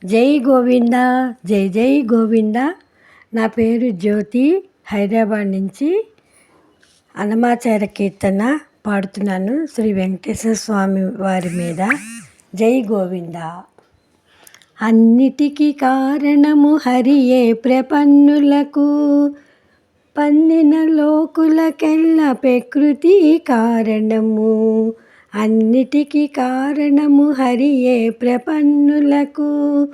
జై గోవింద, జై జై గోవింద. నా పేరు జ్యోతి. హైదరాబాద్ నుంచి అన్నమాచార్య కీర్తన పాడుతున్నాను శ్రీ వెంకటేశ్వర స్వామి వారి మీద. జై గోవింద. అన్నిటికీ కారణము హరియే ప్రపన్నులకు, పన్నిన లోకులకెల్ల ప్రకృతి కారణము. అన్నిటికీ కారణము హరియే ప్రపన్నులకు,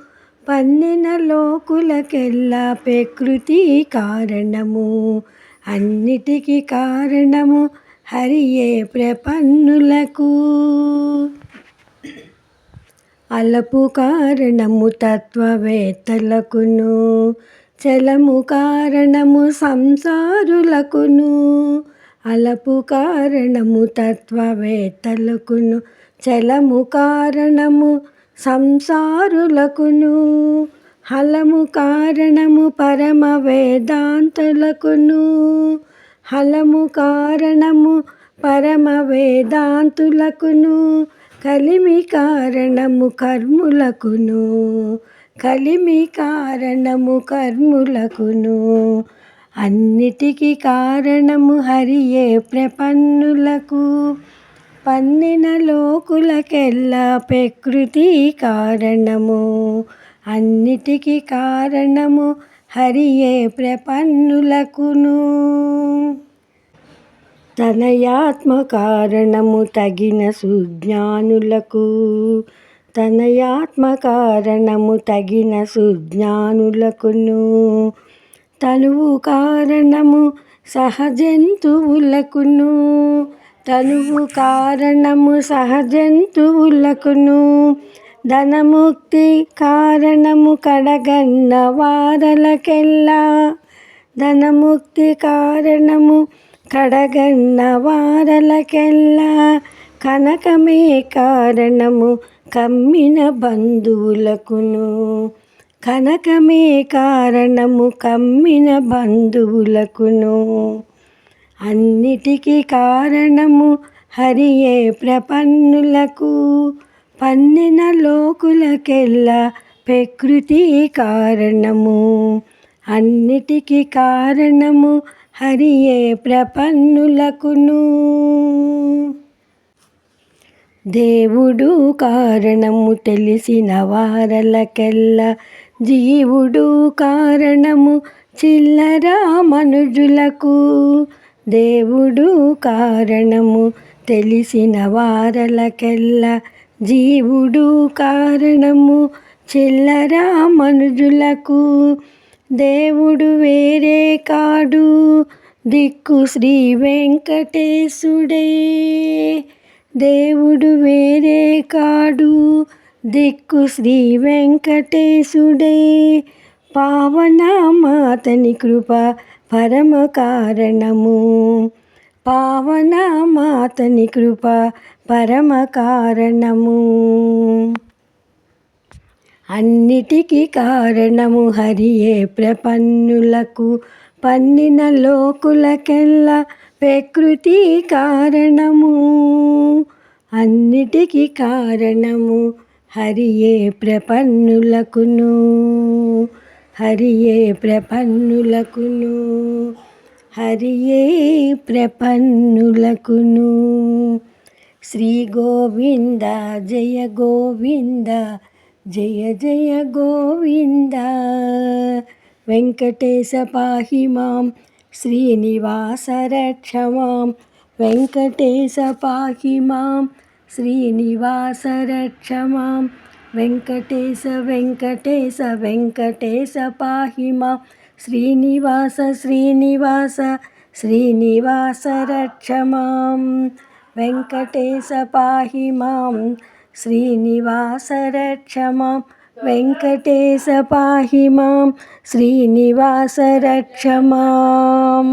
పన్నిన లోకులకెల్లా ప్రకృతి కారణము. అన్నిటికీ కారణము హరియే ప్రపన్నులకు. అలపు కారణము తత్వవేత్తలకును, చలము కారణము సంసారులకును. అలపు కారణము తత్వవేత్తలకును, చలము కారణము సంసారులకును. హలము కారణము పరమ వేదాంతులకును, హలము కారణము పరమ వేదాంతులకును. కలిమి కారణము కర్ములకును, కలిమి కారణము కర్ములకును. అన్నిటికీ కారణము హరియే ప్రపన్నులకు, పన్నిన లోకులకెల్లా ప్రకృతి కారణము. అన్నిటికీ కారణము హరియే ప్రపన్నులకును. తనయాత్మ కారణము తగిన సుజ్ఞానులకు, తనయాత్మ కారణము తగిన సుజ్ఞానులకును. తనువు కారణము సహజంతువులకును, తనువు కారణము సహజంతువులకును. ధనముక్తి కారణము కడగన్న వారలకెల్లా, ధనముక్తి కారణము కడగన్న వారలకెల్లా. కనకమే కారణము కమ్మిన బంధువులకును, కనకమే కారణము కమ్మిన బంధువులకును. అన్నిటికీ కారణము హరియే ప్రపన్నులకు, పన్నిన లోకులకెల్లా ప్రకృతి కారణము. అన్నిటికీ కారణము హరియే ప్రపన్నులకును. దేవుడు కారణము తెలిసిన వారలకెల్లా, జీవుడు కారణము చిల్లర మనుజులకు. దేవుడు కారణము తెలిసిన వారలకెల్లా, జీవుడు కారణము చిల్లర మనుజులకు. దేవుడు వేరే కాడు దిక్కు శ్రీ వెంకటేశుడే, దేవుడు వేరే కాడు దిక్కు శ్రీ వెంకటేశుడే. పావనమాతని కృప పరమ కారణము, పావనమాతని కృప పరమ కారణము. అన్నిటికీ కారణము హరియే ప్రపన్నులకు, పన్నిన లోకులకెల్లా ప్రకృతి కారణము. అన్నిటికీ కారణము హరియే ప్రపన్నులకును, హరియే ప్రపన్నులకును, హరియే ప్రపన్నులకును. శ్రీ గోవింద జయ గోవింద, జయ జయ గోవింద. వెంకటేశ పాహి మాం, శ్రీనివాస రక్ష మాం. వెంకటేశ పాహి మాం, శ్రీనివాస రక్ష మాం. వెంకటేశ వెంకటేశ వెంకటేశ పాహి మాం. శ్రీనివాస శ్రీనివాస శ్రీనివాస రక్ష మాం. వెంకటేశ పాహి మాం, శ్రీనివాస రక్ష మాం. వెంకటేశ పాహి మాం, శ్రీనివాస రక్ష మాం.